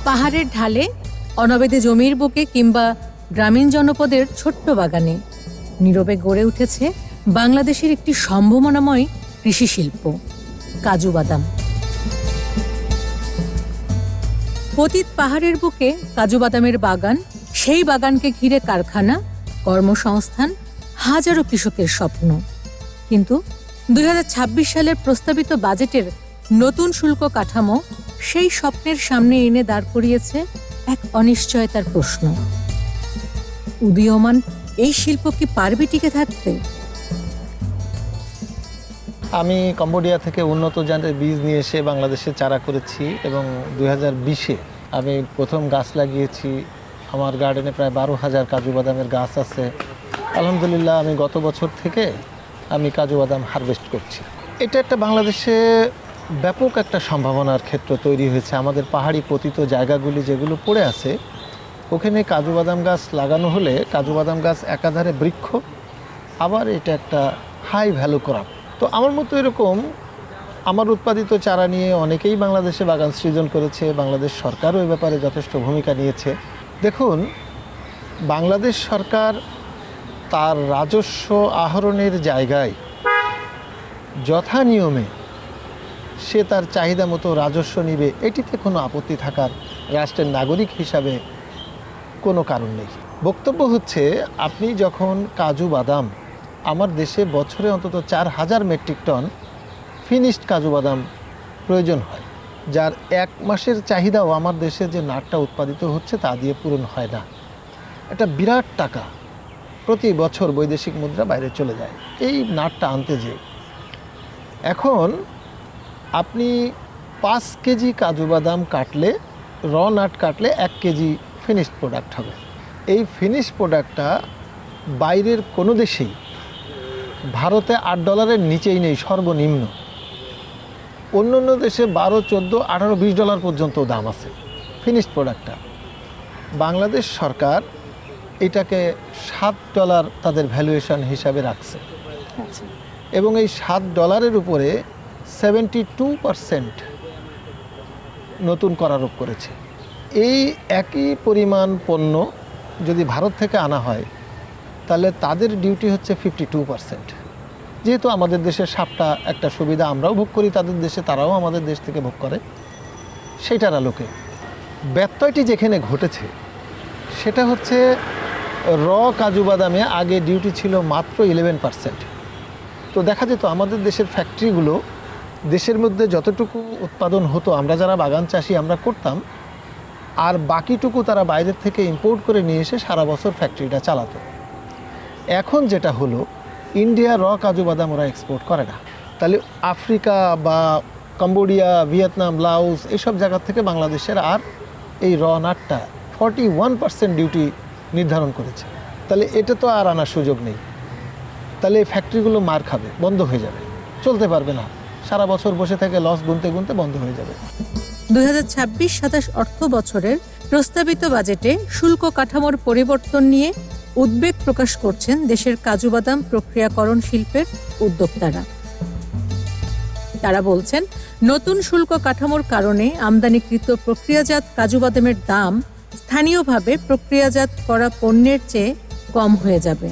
পাহাড়ের ঢালে, অনবেদে জমির বুকে কিংবা গ্রামীণ জনপদের ছোট্ট বাগানে নীরবে গড়ে উঠেছে বাংলাদেশের একটি সম্ভাবনাময় কৃষি শিল্প, কাজু বাদাম। পতিত পাহাড়ের বুকে কাজু বাদামের বাগান, সেই বাগানকে ঘিরে কারখানা, কর্মসংস্থান, হাজারো কৃষকের স্বপ্ন। কিন্তু ২০২৬ সালের প্রস্তাবিত বাজেটের নতুন শুল্ক কাঠামো সেই স্বপ্নের সামনে এনে দাঁড় করিয়েছে এক অনিশ্চয়তার প্রশ্ন। উদীয়মান এই শিল্প কি পারবে টিকে থাকতে? আমি কম্বোডিয়া থেকে উন্নত জাতের বীজ নিয়ে এসে বাংলাদেশে চারা করেছি এবং ২০২০-এ আমি প্রথম গাছ লাগিয়েছি। আমার গার্ডেনে প্রায় ১২,০০০ কাজু বাদামের গাছ আছে। আলহামদুলিল্লাহ আমি গত বছর থেকে আমি কাজু বাদাম হারভেস্ট করছি। এটা একটা বাংলাদেশে ব্যাপক একটা সম্ভাবনার ক্ষেত্র তৈরি হয়েছে। আমাদের পাহাড়ি পতিত জায়গাগুলি যেগুলো পড়ে আছে, ওখানে কাজু বাদাম গাছ লাগানো হলে কাজু বাদাম গাছ একাধারে বৃক্ষ, আবার এটা একটা হাই ভ্যালু ক্রপ। তো আমার মতো এরকম আমার উৎপাদিত চারা নিয়ে অনেকেই বাংলাদেশে বাগান সৃজন করেছে। বাংলাদেশ সরকারও এ ব্যাপারে যথেষ্ট ভূমিকা নিয়েছে। দেখুন, বাংলাদেশ সরকার তার রাজস্ব আহরণের জায়গায় যথা নিয়মে সে তার চাহিদা মতো রাজস্ব নিবে, এটিতে কোনো আপত্তি থাকার রাষ্ট্রের নাগরিক হিসাবে কোনো কারণ নেই। বক্তব্য হচ্ছে, আপনি যখন কাজু বাদাম, আমার দেশে বছরে অন্তত ৪,০০০ মেট্রিক টন ফিনিশড কাজু বাদাম প্রয়োজন হয়, যার ১ মাসের চাহিদাও আমার দেশে যে নাটটা উৎপাদিত হচ্ছে তা দিয়ে পূরণ হয় না। এটা বিরাট টাকা প্রতি বছর বৈদেশিক মুদ্রা বাইরে চলে যায় এই নাটটা আনতে যেয়ে। এখন আপনি ৫ কেজি কাজু বাদাম কাটলে, র নাট কাটলে ১ কেজি ফিনিশড প্রোডাক্ট হবে। এই ফিনিশড প্রোডাক্টটা বাইরের কোনো দেশেই ভারতে $৮ নিচেই নেই সর্বনিম্ন। অন্য অন্য দেশে ১২, ১৪, ১৮, ২০ ডলার পর্যন্ত দাম আছে ফিনিশড প্রোডাক্টটা। বাংলাদেশ সরকার এটাকে $7 তাদের ভ্যালুয়েশন হিসাবে রাখছে এবং এই $7 উপরে 72% নতুন কর আরোপ করেছে। এই একই পরিমাণ পণ্য যদি ভারত থেকে আনা হয় তাহলে তাদের ডিউটি হচ্ছে 52%। যেহেতু আমাদের দেশের সাপটা একটা সুবিধা আমরাও ভোগ করি, তাদের দেশে তারাও আমাদের দেশ থেকে ভোগ করে, সেইটার আলোকে ব্যত্যয়টি যেখানে ঘটেছে সেটা হচ্ছে র কাজু বাদামে আগে ডিউটি ছিল মাত্র 11%। তো দেখা যেত আমাদের দেশের ফ্যাক্টরিগুলো দেশের মধ্যে যতটুকু উৎপাদন হতো, আমরা যারা বাগান চাষি আমরা করতাম, আর বাকিটুকু তারা বাইরের থেকে ইম্পোর্ট করে নিয়ে এসে সারা বছর ফ্যাক্টরিটা চালাতো। এখন যেটা হলো, ইন্ডিয়া র কাজু বাদাম ওরা এক্সপোর্ট করে না। তাহলে আফ্রিকা বা কম্বোডিয়া, ভিয়েতনাম, লাওস এইসব জায়গা থেকে বাংলাদেশের আর এই র নাটটা 41% ডিউটি নির্ধারণ করেছে। তাহলে এটা তো আর আনার সুযোগ নেই। তাহলে এই ফ্যাক্টরিগুলো মার খাবে, বন্ধ হয়ে যাবে, চলতে পারবে না, সারা বছর বসে থেকে লস গুনতে গুনতে বন্ধ হয়ে যাবে। ২০২৬-২৭ অর্থ বছরের প্রস্তাবিত বাজেটে শুল্ক কাঠামোর পরিবর্তন নিয়ে উদ্বেগ প্রকাশ করছেন দেশের কাজু বাদাম প্রক্রিয়াকরণ শিল্পের উদ্যোক্তারা। তারা বলছেন, নতুন শুল্ক কাঠামোর কারণে আমদানিকৃত প্রক্রিয়াজাত কাজু বাদামের দাম স্থানীয়ভাবে প্রক্রিয়াজাত করা পণ্যের চেয়ে কম হয়ে যাবে।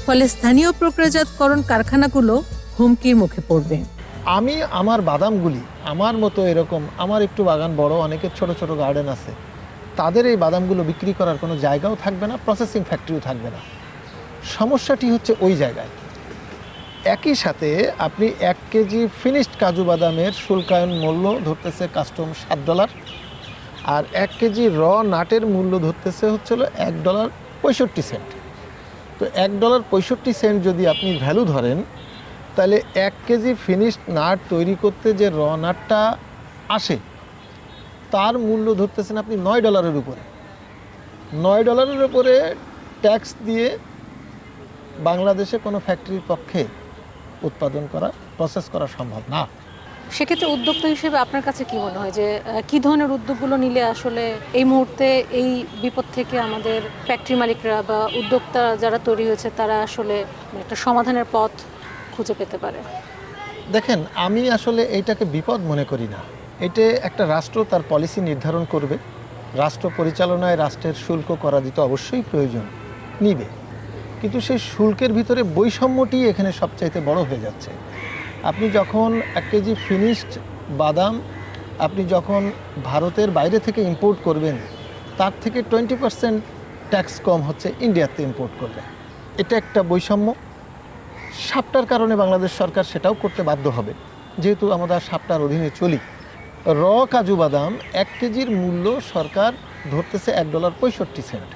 ফলে স্থানীয় প্রক্রিয়াজাতকরণ কারখানাগুলো হুমকির মুখে পড়বে। আমি আমার বাদামগুলি, আমার মতো এরকম, আমার একটু বাগান বড়, অনেকের ছোট ছোট গার্ডেন আছে, তাদের এই বাদামগুলো বিক্রি করার কোনো জায়গাও থাকবে না, প্রসেসিং ফ্যাক্টরিও থাকবে না। সমস্যাটি হচ্ছে ওই জায়গায়। একই সাথে আপনি ১ কেজি ফিনিশড কাজু বাদামের শুল্কায়ন মূল্য ধরতেছে কাস্টম $7, আর ১ কেজি র নাটের মূল্য ধরতেছে হচ্ছিল $1.65। তো $1.65 যদি আপনি ভ্যালু ধরেন, তাহলে ১ কেজি ফিনিশড নাট তৈরি করতে যে র নাটটা আসে তার মূল্য ধরতেছেন আপনি $9 উপরে। $9 উপরে ট্যাক্স দিয়ে বাংলাদেশে কোনো ফ্যাক্টরির পক্ষে উৎপাদন করা, প্রসেস করা সম্ভব না। সেক্ষেত্রে উদ্যোক্তা হিসেবে আপনার কাছে কি মনে হয় যে কী ধরনের উদ্যোগগুলো নিলে আসলে এই মুহূর্তে এই বিপদ থেকে আমাদের ফ্যাক্টরি মালিকরা বা উদ্যোক্তা যারা তৈরি হয়েছে তারা আসলে একটা সমাধানের পথ খুঁজে পেতে পারে? দেখেন, আমি আসলে এইটাকে বিপদ মনে করি না, এটা একটা রাষ্ট্র তার পলিসি নির্ধারণ করবে, রাষ্ট্র পরিচালনায় রাষ্ট্রের শুল্ক করা দিতে অবশ্যই প্রয়োজন, নিবে। কিন্তু সেই শুল্কের ভিতরে বৈষম্যটি এখানে সবচাইতে বড় হয়ে যাচ্ছে। আপনি যখন 1 কেজি ফিনিশড বাদাম আপনি যখন ভারতের বাইরে থেকে ইম্পোর্ট করবেন, তার থেকে 20% ট্যাক্স কম হচ্ছে ইন্ডিয়াতে ইম্পোর্ট করলে। এটা একটা বৈষম্য। সাপটার কারণে বাংলাদেশ সরকার সেটাও করতে বাধ্য হবে, যেহেতু আমরা সাপটার অধীনে চলি। র কাজু বাদাম 1 কেজির মূল্য সরকার ধরতেছে $1.65।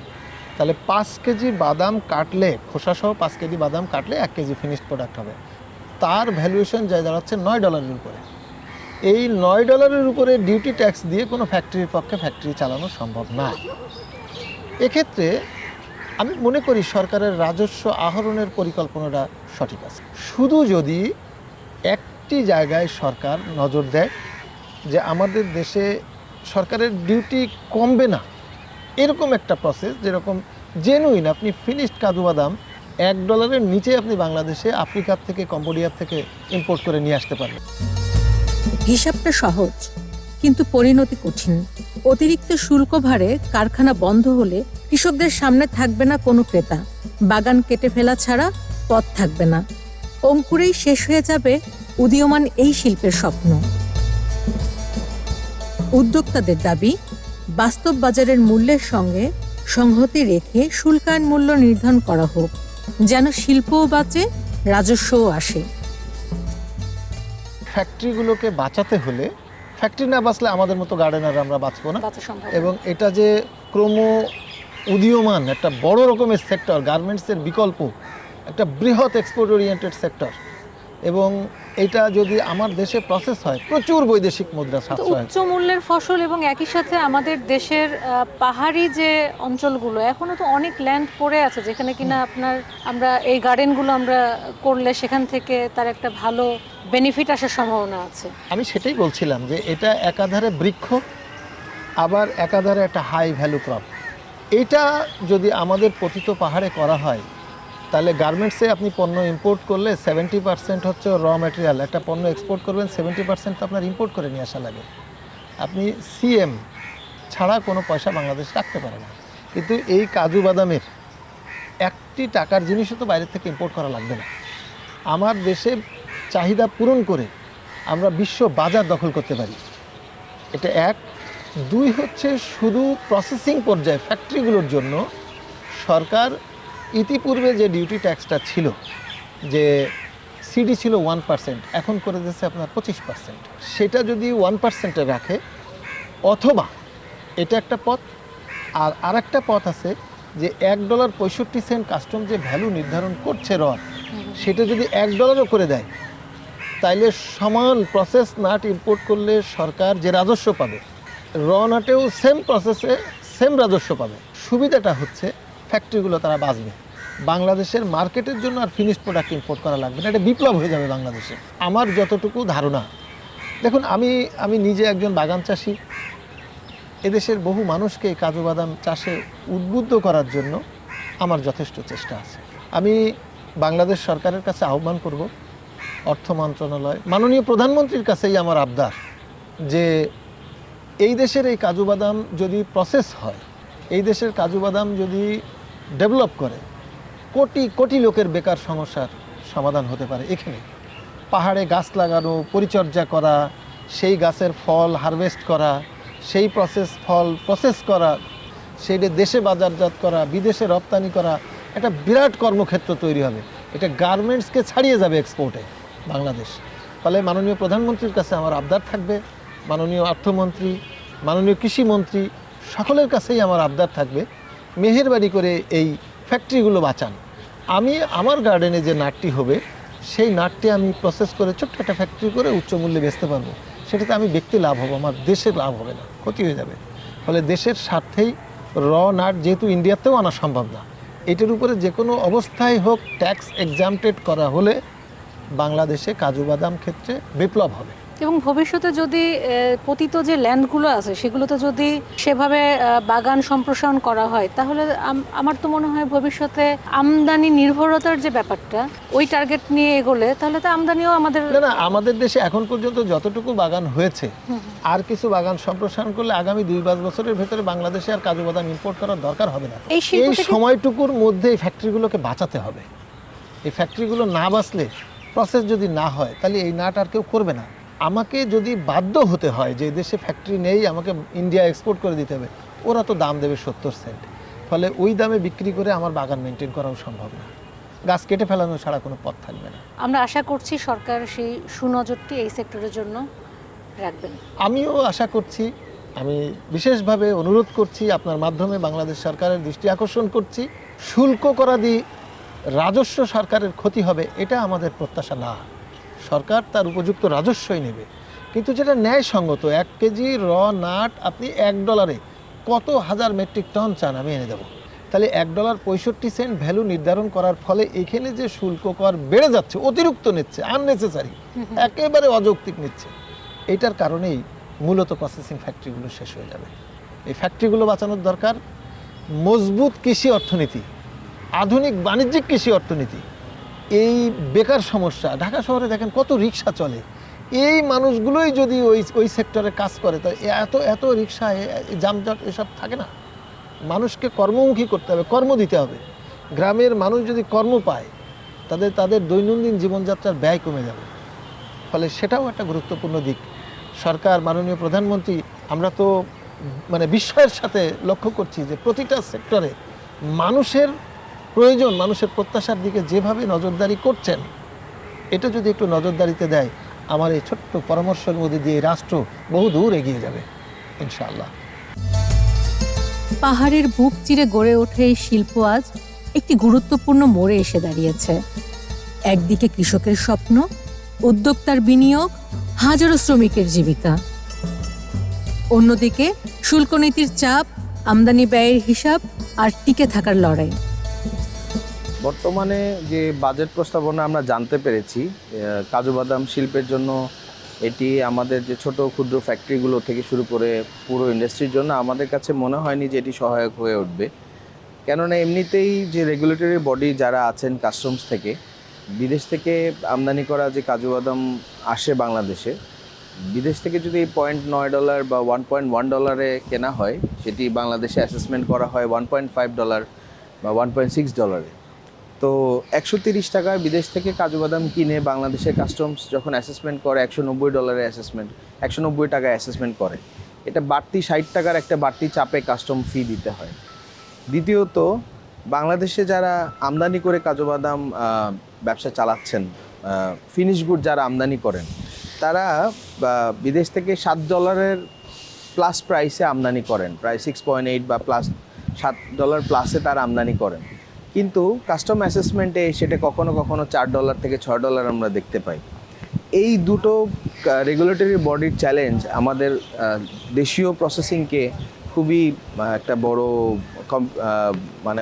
তাহলে 5 কেজি বাদাম কাটলে, খোসাসহ 5 কেজি বাদাম কাটলে 1 কেজি ফিনিশড প্রোডাক্ট হবে। তার ভ্যালুয়েশন যায় দাঁড়াচ্ছে $9 উপরে। এই $9 উপরে ডিউটি ট্যাক্স দিয়ে কোনো ফ্যাক্টরির পক্ষে ফ্যাক্টরি চালানো সম্ভব না। এক্ষেত্রে আমি মনে করি সরকারের রাজস্ব আহরণের পরিকল্পনাটা সঠিক আছে, শুধু যদি একটি জায়গায় সরকার নজর দেয় যে আমাদের দেশে সরকারের ডিউটি কমবে না, এরকম একটা প্রসেস, যেরকম জেনুইন আপনি ফিনিশড কাজু বাদাম $1 নিচে আপনি বাংলাদেশে আফ্রিকার থেকে, কম্বোডিয়ার থেকে ইম্পোর্ট করে নিয়ে আসতে পারবেন। হিসাবটা সহজ, কিন্তু পরিণতি কঠিন। অতিরিক্ত শুল্ক ভারে কারখানা বন্ধ হলে কৃষকদের সামনে থাকবে না কোনো ক্রেতা, বাগান কেটে ফেলা ছাড়া পথ থাকবে না। অঙ্কুরেই শেষ হয়ে যাবে উদীয়মান এই শিল্পের স্বপ্ন। উদ্যোক্তাদের দাবি, বাস্তব বাজারের মূল্যের সঙ্গে সংহতি রেখে শুল্কায়ন মূল্য নির্ধারণ করা হোক, যেন শিল্পও বাঁচে, রাজস্বও আসে। ফ্যাক্টরিগুলোকে বাঁচাতে হলে, ফ্যাক্টরি না বাঁচলে আমাদের মতো গার্ডেনার আমরা বাঁচবো না। বাঁচা সম্ভব এবং এটা যে ক্রম উদীয়মান একটা বড় রকমের সেক্টর, গার্মেন্টসের বিকল্প একটা বৃহৎ এক্সপোর্ট ওরিয়েন্টেড সেক্টর, এবং এটা যদি আমার দেশে প্রসেস হয় প্রচুর বৈদেশিক মুদ্রা তো সাশ্রয়। উচ্চ মূল্যের ফসল এবং একই সাথে আমাদের দেশের পাহাড়ি যে অঞ্চলগুলো, এখনো তো অনেক ল্যান্ড পড়ে আছে যেখানে কিনা আমরা এই গার্ডেনগুলো আমরা করলে সেখান থেকে তার একটা ভালো বেনিফিট আসার সম্ভাবনা আছে। আমি সেটাই বলছিলাম যে এটা একাধারে বৃক্ষ, আবার একাধারে একটা হাই ভ্যালু ক্রপ। এটা যদি আমাদের পতিত পাহাড়ে করা হয়, তাহলে গার্মেন্টসে আপনি পণ্য ইম্পোর্ট করলে 70% হচ্ছে র ম্যাটেরিয়াল, একটা পণ্য এক্সপোর্ট করবেন 70% তো আপনার ইম্পোর্ট করে নিয়ে আসা লাগে। আপনি সিএম ছাড়া কোনো পয়সা বাংলাদেশ রাখতে পারে না। কিন্তু এই কাজু বাদামের একটি টাকার জিনিসও তো বাইরে থেকে ইম্পোর্ট করা লাগবে না। আমার দেশের চাহিদা পূরণ করে আমরা বিশ্ব বাজার দখল করতে পারি। এটা এক। দুই হচ্ছে শুধু প্রসেসিং পর্যায়ে ফ্যাক্টরিগুলোর জন্য সরকার ইতিপূর্বে যে ডিউটি ট্যাক্সটা ছিল, যে সিডি ছিল 1%, এখন করে দিচ্ছে আপনার 25%। সেটা যদি 1%-এ রাখে, অথবা এটা একটা পথ, আর আরেকটা পথ আছে যে $1.65 কাস্টম যে ভ্যালু নির্ধারণ করছে রড, সেটা যদি $1 করে দেয়, তাইলে সমান প্রসেস নাট ইম্পোর্ট করলে সরকার যে রাজস্ব পাবে, র নাটেও সেম প্রসেসে সেম রাজস্ব পাবে। সুবিধাটা হচ্ছে ফ্যাক্টরিগুলো তারা বাঁচবে, বাংলাদেশের মার্কেটের জন্য আর ফিনিশড প্রোডাক্ট ইম্পোর্ট করা লাগবে না। এটা বিপ্লব হয়ে যাবে বাংলাদেশে, আমার যতটুকু ধারণা। দেখুন, আমি নিজে একজন বাগান চাষি। এদেশের বহু মানুষকে এই কাজু বাদাম চাষে উদ্বুদ্ধ করার জন্য আমার যথেষ্ট চেষ্টা আছে। আমি বাংলাদেশ সরকারের কাছে আহ্বান করব, অর্থ মন্ত্রণালয়, মাননীয় প্রধানমন্ত্রীর কাছেই আমার আবদার, যে এই দেশের এই কাজু বাদাম যদি প্রসেস হয়, এই দেশের কাজু বাদাম যদি ডেভেলপ করে, কোটি কোটি লোকের বেকার সমস্যার সমাধান হতে পারে। এখানে পাহাড়ে গাছ লাগানো, পরিচর্যা করা, সেই গাছের ফল হারভেস্ট করা, সেই ফল প্রসেস করা, সেইটা দেশে বাজারজাত করা, বিদেশে রপ্তানি করা, একটা বিরাট কর্মক্ষেত্র তৈরি হবে। এটা গার্মেন্টসকে ছাড়িয়ে যাবে এক্সপোর্টে বাংলাদেশ। ফলে মাননীয় প্রধানমন্ত্রীর কাছে আমার আবদার থাকবে, মাননীয় অর্থমন্ত্রী, মাননীয় কৃষিমন্ত্রী, সকলের কাছেই আমার আবদার থাকবে, মেহেরবানি করে এই ফ্যাক্টরিগুলো বাঁচান। আমি আমার গার্ডেনে যে নাটটি হবে, সেই নাটটি আমি প্রসেস করে ছোট্ট একটা ফ্যাক্টরি করে উচ্চ মূল্যে বেচতে পারবো। সেটাতে আমি ব্যক্তি লাভ হবো, আমার দেশের লাভ হবে না, ক্ষতি হয়ে যাবে। ফলে দেশের স্বার্থেই র নাট যেহেতু ইন্ডিয়াতেও আনা সম্ভব না, এটার উপরে যে কোনো অবস্থায় হোক ট্যাক্স এক্সাম্পটেড করা হলে বাংলাদেশে কাজু বাদাম ক্ষেত্রে বিপ্লব হবে। এবং ভবিষ্যতে যদি পতিত যে ল্যান্ডগুলো আছে সেগুলোতে যদি সেভাবে বাগান সম্প্রসারণ করা হয়, তাহলে আমার তো মনে হয় ভবিষ্যতে আমদানি নির্ভরতার যে ব্যাপারটা, ওই টার্গেট নিয়ে এগোলে তাহলে তো আমদানিও আমাদের না, আমাদের দেশে এখন পর্যন্ত যতটুকু বাগান হয়েছে, আর কিছু বাগান সম্প্রসারণ করলে আগামী 2-5 বছরের ভেতরে বাংলাদেশে আর কাজু বাদাম ইম্পোর্ট করার দরকার হবে না। এই শিল্প এই থেকে- সময়টুকুর মধ্যে এই ফ্যাক্টরিগুলোকে বাঁচাতে হবে। এই ফ্যাক্টরিগুলো না বাঁচলে, প্রসেস যদি না হয়, তাহলে এই নাট আর কেউ করবে না। আমাকে যদি বাধ্য হতে হয় যে দেশে ফ্যাক্টরি নেই, আমাকে ইন্ডিয়া এক্সপোর্ট করে দিতে হবে, ওরা তো দাম দেবে 70 সেন্ট, ফলে ওই দামে বিক্রি করে আমার বাগান মেনটেন করাও সম্ভব না। গাছ কেটে ফেলানো ছাড়া কোনো পথ থাকবে না। আমরা আশা করছি সরকার সেই সুনজরটি এই সেক্টরের জন্য রাখবেন। আমিও আশা করছি, আমি বিশেষভাবে অনুরোধ করছি, আপনার মাধ্যমে বাংলাদেশ সরকারের দৃষ্টি আকর্ষণ করছি, শুল্ক করা দিয়ে রাজস্ব সরকারের ক্ষতি হবে এটা আমাদের প্রত্যাশা না। সরকার তার উপযুক্ত রাজস্বই নেবে, কিন্তু যেটা ন্যায়সঙ্গত। 1 কেজি র নাট আপনি $1 কত হাজার মেট্রিক টন চান আমি এনে দেবো, তাহলে $1.65 ভ্যালু নির্ধারণ করার ফলে এখানে যে শুল্ক কর বেড়ে যাচ্ছে, অতিরিক্ত নিচ্ছে, আননেসেসারি, একেবারে অযৌক্তিক নিচ্ছে, এটার কারণেই মূলত প্রসেসিং ফ্যাক্টরিগুলো শেষ হয়ে যাবে। এই ফ্যাক্টরিগুলো বাঁচানোর দরকার। মজবুত কৃষি অর্থনীতি, আধুনিক বাণিজ্যিক কৃষি অর্থনীতি, এই বেকার সমস্যা, ঢাকা শহরে দেখেন কত রিক্সা চলে, এই মানুষগুলোই যদি ওই সেক্টরে কাজ করে, তা এত রিক্সা, যানজট এসব থাকে না। মানুষকে কর্মমুখী করতে হবে, কর্ম দিতে হবে। গ্রামের মানুষ যদি কর্ম পায়, তাদের দৈনন্দিন জীবনযাত্রার ব্যয় কমে যাবে, ফলে সেটাও একটা গুরুত্বপূর্ণ দিক। সরকার, মাননীয় প্রধানমন্ত্রী, আমরা তো মানে বিস্ময়ের সাথে লক্ষ্য করছি যে প্রতিটা সেক্টরে মানুষের প্রয়োজন, মানুষের প্রত্যাশার দিকে যেভাবে নজরদারি করছেন, এটা যদি একটু নজরদারিতে দেয়, আমার এই ছোট্ট পরামর্শের মধ্যে দিয়ে রাষ্ট্র বহু দূর এগিয়ে যাবে ইনশাআল্লাহ। পাহাড়ের বুক চিরে গড়ে ওঠে এই শিল্প আজ একটি গুরুত্বপূর্ণ মোড়ে এসে দাঁড়িয়েছে। একদিকে কৃষকের স্বপ্ন, উদ্যোক্তার বিনিয়োগ, হাজারো শ্রমিকের জীবিকা। অন্যদিকে শুল্ক নীতির চাপ, আমদানি ব্যয়ের হিসাব আর টিকে থাকার লড়াই। বর্তমানে যে বাজেট প্রস্তাবনা আমরা জানতে পেরেছি, কাজু বাদাম শিল্পের জন্য এটি আমাদের যে ছোট ক্ষুদ্র ফ্যাক্টরিগুলো থেকে শুরু করে পুরো ইন্ডাস্ট্রির জন্য আমাদের কাছে মনে হয়নি যে এটি সহায়ক হয়ে উঠবে। কেননা এমনিতেই যে রেগুলেটরি বডি যারা আছেন কাস্টমস থেকে, বিদেশ থেকে আমদানি করা যে কাজু বাদাম আসে বাংলাদেশে, বিদেশ থেকে যদি $0.9 বা $1.1 কেনা হয়, সেটি বাংলাদেশে অ্যাসেসমেন্ট করা হয় $1.5 বা $1.6। তো 130 টাকায় বিদেশ থেকে কাজু বাদাম কিনে বাংলাদেশের কাস্টমস যখন অ্যাসেসমেন্ট করে $190 অ্যাসেসমেন্ট, 190 টাকায় অ্যাসেসমেন্ট করে, এটা বাড়তি 60 টাকার একটা বাড়তি চাপে কাস্টম ফি দিতে হয়। দ্বিতীয়ত, বাংলাদেশে যারা আমদানি করে কাজু বাদাম ব্যবসা চালাচ্ছেন, ফিনিশ গুড যারা আমদানি করেন, তারা বিদেশ থেকে $7 প্লাস প্রাইসে আমদানি করেন, প্রায় 6.8 বা প্লাস $7 প্লাসে তারা আমদানি করেন। কিন্তু কাস্টম অ্যাসেসমেন্টে সেটা কখনো কখনো $4 থেকে $6 আমরা দেখতে পাই। এই দুটো রেগুলেটরি বডির চ্যালেঞ্জ আমাদের দেশীয় প্রসেসিংকে খুবই একটা বড় মানে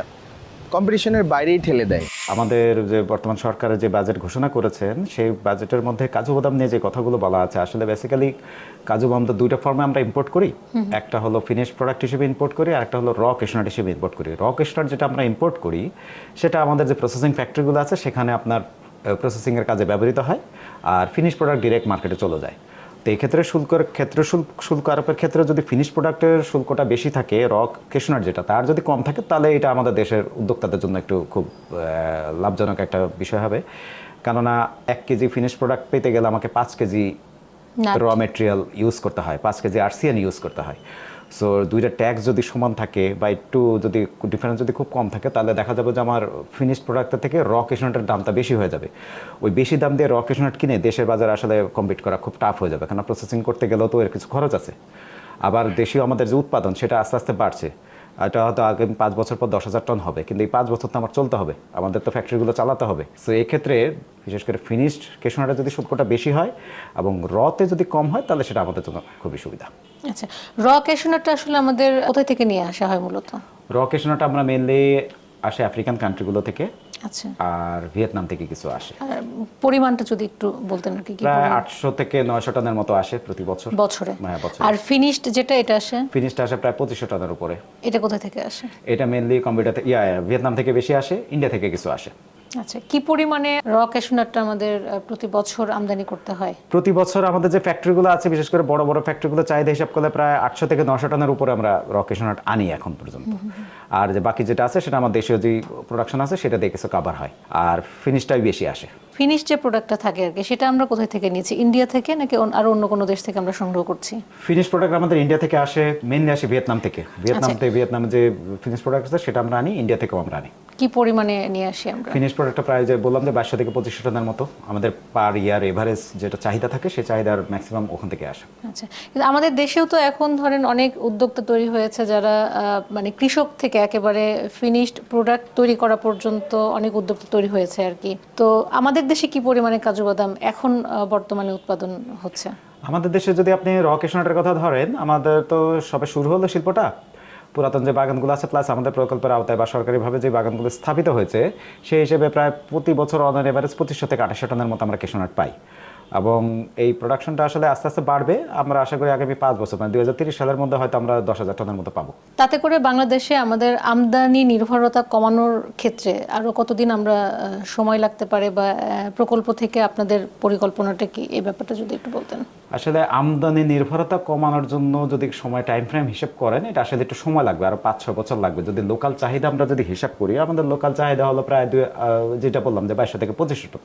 কম্পিটিশনের বাইরেই ঠেলে দেয়। আমাদের যে বর্তমান সরকারের যে বাজেট ঘোষণা করেছেন, সেই বাজেটের মধ্যে কাজু বাদাম নিয়ে যে কথাগুলো বলা আছে, আসলে বেসিক্যালি কাজু বাদাম তো দুইটা ফর্মে আমরা ইম্পোর্ট করি। একটা হলো ফিনিশ প্রোডাক্ট হিসেবে ইম্পোর্ট করি, আর একটা হলো র কেশনাট হিসেবে ইম্পোর্ট করি। র কেশনাট যেটা আমরা ইম্পোর্ট করি, সেটা আমাদের যে প্রসেসিং ফ্যাক্টরিগুলো আছে সেখানে আপনার প্রসেসিংয়ের কাজে ব্যবহৃত হয়, আর ফিনিশ প্রোডাক্ট ডিরেক্ট মার্কেটে চলে যায়। তো এই ক্ষেত্রে শুল্ক আরোপের ক্ষেত্রে যদি ফিনিশ প্রোডাক্টের শুল্কটা বেশি থাকে, র কেশনাট যেটা তার যদি কম থাকে, তাহলে এটা আমাদের দেশের উদ্যোক্তাদের জন্য একটু খুব লাভজনক একটা বিষয় হবে। কেননা 1 কেজি ফিনিশ প্রোডাক্ট পেতে গেলে আমাকে 5 কেজি র মেটেরিয়াল ইউজ করতে হয়, 5 কেজি আরসিএন ইউজ করতে হয়। সো দুইটা ট্যাক্স যদি সমান থাকে বা একটু যদি ডিফারেন্স যদি খুব কম থাকে, তাহলে দেখা যাবে যে আমার ফিনিশড প্রোডাক্টের থেকে র কেশনাটের দামটা বেশি হয়ে যাবে। ওই বেশি দাম দিয়ে র কেশনাট কিনে দেশের বাজারে আসলে কম্পিট করা খুব টাফ হয়ে যাবে, কারণ প্রসেসিং করতে গেলেও তো এর কিছু খরচ আছে। আবার দেশীয় আমাদের যে উৎপাদন, সেটা আস্তে আস্তে বাড়ছে। এটা হয়তো আগামী 5 বছর পর 10,000 টন হবে, কিন্তু এই 5 বছর তো আমার চলতে হবে, আমাদের তো ফ্যাক্টরিগুলো চালাতে হবে। সো এই ক্ষেত্রে বিশেষ করে ফিনিশড কেশনাটের যদি শুল্কটা বেশি হয় এবং রতে যদি কম হয়, তাহলে সেটা আমাদের জন্য খুবই সুবিধা। আচ্ছা, র কেশনাটটা আসলে আমাদের কোথায় থেকে নিয়ে আসা হয় মূলত? র কেশনাট আমরা মেনলি আসে আফ্রিকান কান্ট্রিগুলো থেকে। আচ্ছা, আর ভিয়েতনাম থেকে কিছু আসে। আর পরিমাণটা যদি একটু বলতেন আর কি কি প্রায় পরিমাণ? 800 থেকে 900 টনের মতো আসে প্রতি বছর। বছরে। হ্যাঁ, বছরে। আর ফিনিশড যেটা এটা আসে, ফিনিশটা আসে প্রায় 2500 টনের উপরে। এটা কোথা থেকে আসে? এটা মেইনলি কম্পিউটার ভিয়েতনাম থেকে বেশি আসে, ইন্ডিয়া থেকে কিছু আসে। আচ্ছা, কি পরিমাণে র ক্যাশনাটটা আমাদের প্রতি বছর আমদানি করতে হয়? প্রতি বছর আমাদের যে ফ্যাক্টরিগুলো আছে, বিশেষ করে বড় বড় ফ্যাক্টরিগুলো চাহিদা হিসাব করলে প্রায় 800 থেকে 900 টনের উপরে আমরা র ক্যাশনাট আনি এখন পর্যন্ত। আর যে বাকি যেটা আছে সেটা আমার দেশীয় যে প্রোডাকশন আছে সেটা দিয়ে কিছু কাভার হয়, আর ফিনিশটাই বেশি আসে। ফিনিশ যে প্রোডাক্টটা থাকে আর কি, সেটা আমরা কোথায় থেকে নিয়েছি? ইন্ডিয়া থেকে নাকি আরো অন্য কোনো দেশ থেকে আমরা সংগ্রহ করছি? ফিনিশ প্রোডাক্ট আমাদের ইন্ডিয়া থেকে আসে, মেইনলি আসে ভিয়েতনাম থেকে। ভিয়েতনামে যে ফিনিশ প্রোডাক্ট আছে সেটা আমরা আনি, ইন্ডিয়া থেকেও আমরা আনি। কি পরিমাণে নিয়ে আসি আমরা? ফিনিশ প্রোডাক্টটা প্রায় যে বললাম যে 2200 থেকে 2500 টনের মতো আমাদের পার ইয়ার এভারেজ যেটা চাহিদা থাকে, সেই চাহিদার ম্যাক্সিমাম ওখান থেকে আসে। আচ্ছা, কিন্তু আমাদের দেশেও তো এখন ধরেন অনেক উদ্যোক্তা তৈরি হয়েছে যারা মানে কৃষক থেকে একেবারে ফিনিশড প্রোডাক্ট তৈরি করা পর্যন্ত অনেক উদ্যোক্তা তৈরি হয়েছে আর কি। তো আমাদের দেশে কি পরিমাণে কাজু বাদাম এখন বর্তমানে উৎপাদন হচ্ছে? আমাদের দেশে যদি আপনি র ক্যাশনাটের কথা ধরেন, আমাদের তো সবে শুরু হলো শিল্পটা। পুরাতন যে বাগানগুলো আছে প্লাস আমাদের প্রকল্পের আওতায় বা সরকারিভাবে যে বাগানগুলো স্থাপিত হয়েছে, সেই হিসেবে প্রায় প্রতি বছর অন এভারেজ 2500 থেকে 2800 টনের মতো আমরা ক্যাশনাট পাই। এবং এই প্রোডাকশনটা আসলে আস্তে আস্তে বাড়বে। আমরা আশা করি আগামী 5 বছর মানে 2030 সালের মধ্যে হয়তো আমরা 10,000 টনের মতো পাবো। তাতে করে বাংলাদেশে আমাদের আমদানি নির্ভরতা কমানোর ক্ষেত্রে আরো কতদিন আমরা সময় লাগতে পারে, বা প্রকল্প থেকে আপনাদের পরিকল্পনাটা কি, এই ব্যাপারটা যদি একটু বলতেন। আসলে আমদানি নির্ভরতা কমানোর জন্য যদি সময় টাইম ফ্রেম হিসেব করেন, এটা আসলে একটু সময় লাগবে, আরো 5-6 বছর লাগবে। যদি লোকাল চাহিদা আমরা যদি হিসাব করি, আমাদের লোকাল চাহিদা হলো প্রায় যেটা বললাম যে 2200 থেকে 2500 টন।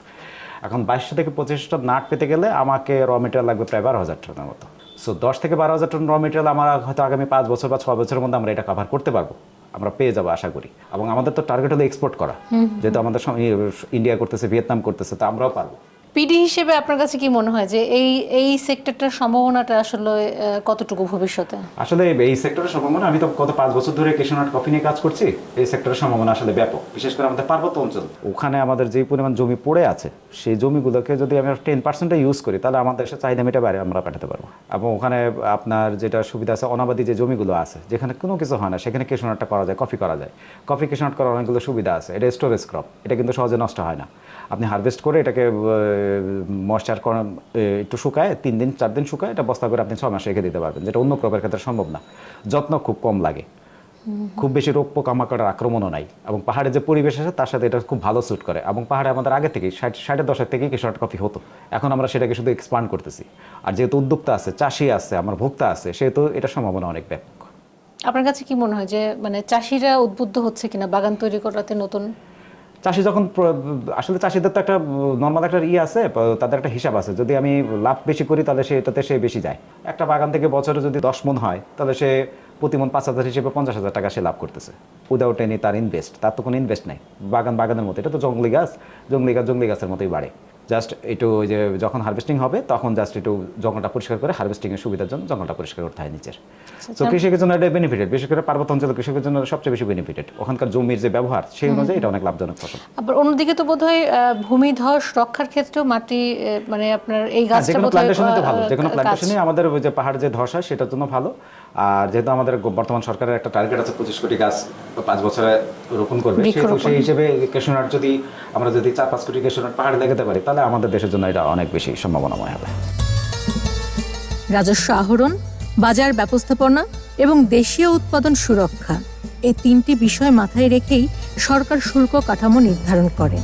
এখন 2200 থেকে 2500 টন নাট পেতে গেলে আমাকে র মেটেরিয়াল লাগবে প্রায় 12,000 টনের মতো। সো 10 থেকে 12,000 টন র মেটেরিয়াল আমার হয়তো আগামী 5 বছর বা 6 বছরের মধ্যে আমরা এটা কভার করতে পারবো, আমরা পেয়ে যাবো আশা করি। এবং আমাদের তো টার্গেট হলো এক্সপোর্ট করা, যেহেতু আমাদের ইন্ডিয়া করতেছে, ভিয়েতনাম করতেছে, তো আমরাও পারবো। পিডি হিসেবে আপনার কাছে কি মনে হয় যে এই সেক্টরটার সম্ভাবনাটা আসলে কতটুকু ভবিষ্যতে? আসলে এই সেক্টরের সম্ভাবনা, আমি তো গত 5 বছর ধরে ক্যাশনাট কফি নিয়ে কাজ করছি, এই সেক্টরের সম্ভাবনা আসলে ব্যাপক। বিশেষ করে আমাদের পার্বত্য অঞ্চল, ওখানে আমাদের যে পরিমাণ জমি পড়ে আছে, সেই জমিগুলোকে যদি আমরা 10% ইউজ করি, তাহলে আমাদের দেশের চাহিদা মেটা বাইরে আমরা পাঠাতে পারবো। এবং ওখানে আপনার যেটা সুবিধা আছে, অনাবাদী যে জমিগুলো আছে যেখানে কোনো কিছু হয় না, সেখানে ক্যাশনাটটা করা যায়, কফি করা যায়। কফি ক্যাশনাট করার অনেকগুলো সুবিধা আছে। এটা স্টোরেজ ক্রপ, এটা কিন্তু সহজে নষ্ট হয় না। আপনি হারভেস্ট করে এটাকে ময়েশ্চার একটু শুকায় 3 দিন 4 দিন শুকায়, এটা বস্তা করে আপনি 6 মাস রেখে দিতে পারবেন, যেটা অন্য ক্রপের ক্ষেত্রে সম্ভব না। যত্ন খুব কম লাগে, খুব বেশি রোগ পোকামাকড়ের আক্রমণও নাই, এবং পাহাড়ের যে পরিবেশ আছে তার সাথে এটা খুব ভালো স্যুট করে। এবং পাহাড়ে আমাদের আগে থেকেই 60-এর দশক থেকেই ক্যাশনাট কফি হতো, এখন আমরা সেটাকে শুধু এক্সপান্ড করতেছি। আর যেহেতু উদ্যোক্তা আছে, চাষি আছে, আমার ভোক্তা আছে, সেহেতু এটা সম্ভাবনা অনেক ব্যাপক। আপনার কাছে কি মনে হয় যে মানে চাষিরা উদ্বুদ্ধ হচ্ছে কিনা বাগান তৈরি করাতে? নতুন চাষি যখন আসলে চাষিদের তো একটা নর্মাল একটা আছে, তাদের একটা হিসাব আছে। যদি আমি লাভ বেশি করি তাহলে এটাতে সে বেশি যায়। একটা বাগান থেকে বছরে যদি 10 মণ হয়, তাহলে সে প্রতি মণ 5,000 হিসেবে 50,000 টাকা সে লাভ করতেছে, উইদাউট এনি তার ইনভেস্ট। তার তো কোনো ইনভেস্ট নাই। বাগানের মতো, এটা তো জঙ্গলি গাছের মতোই বাড়ে। জাস্ট একটু ওই যে যখন হারভেস্টিং হবে তখন জাস্ট একটু জঙ্গলটা পরিষ্কার করে, হারভেস্টিংয়ের সুবিধার জন্য জঙ্গলটা পরিষ্কার করতে হয় নিচের। তো কৃষকের জন্য এটা বেনিফিটেড, বিশেষ করে পার্বত্য অঞ্চলের কৃষকের জন্য সবচেয়ে বেশি বেনিফিটেড। ওখানকার জমির যে ব্যবহার, সেই অনুযায়ী এটা অনেক লাভজনক ফসল। আবার অন্যদিকে তো বোধহয় ভূমিধস রক্ষার ক্ষেত্রেও মাটি মানে আপনার এই গাছটা বোধহয় ভালো, যে কোনো প্ল্যান্টেশনে আমাদের ওই যে পাহাড় যে ধস হয় সেটার জন্য ভালো। আর যেহেতু আমাদের বর্তমান সরকারের একটা টার্গেট আছে 25 কোটি গাছ 5 বছরে রোপণ করবে, সেই হিসেবে ক্যাশনাট যদি আমরা 4-5 কোটি ক্যাশনাট পাহাড়ে লাগাতে পারি, তাহলে আমাদের দেশের জন্য এটা অনেক বেশি সম্ভাবনাময় হবে। রাজস্ব আহরণ, বাজার ব্যবস্থাপনা এবং দেশীয় উৎপাদন সুরক্ষা, এই 3টি বিষয় মাথায় রেখেই সরকার শুল্ক কাঠামো নির্ধারণ করে।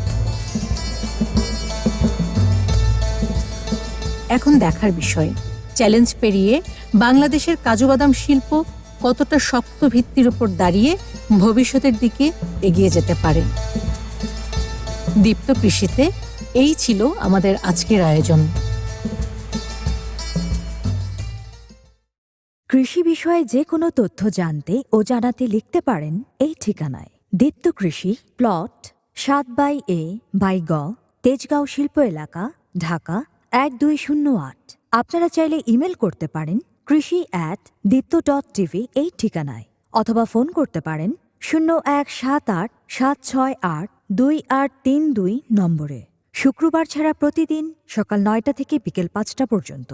এখন দেখার বিষয়, চ্যালেঞ্জ পেরিয়ে বাংলাদেশের কাজু বাদাম শিল্প কতটা শক্ত ভিত্তির উপর দাঁড়িয়ে ভবিষ্যতের দিকে এগিয়ে যেতে পারে। দীপ্ত কৃষিতে এই ছিল আমাদের আজকের আয়োজন। কৃষি বিষয়ে যে কোনো তথ্য জানতে ও জানাতে লিখতে পারেন এই ঠিকানায়। দীপ্ত কৃষি, প্লট 7/A/গ, তেজগাঁও শিল্প এলাকা, ঢাকা 1208। আপনারা চাইলে ইমেল করতে পারেন krishi@dipto.tv এই ঠিকানায়, অথবা ফোন করতে পারেন 0178-768-2832 নম্বরে। শুক্রবার ছাড়া প্রতিদিন সকাল 9টা থেকে বিকেল 5টা পর্যন্ত।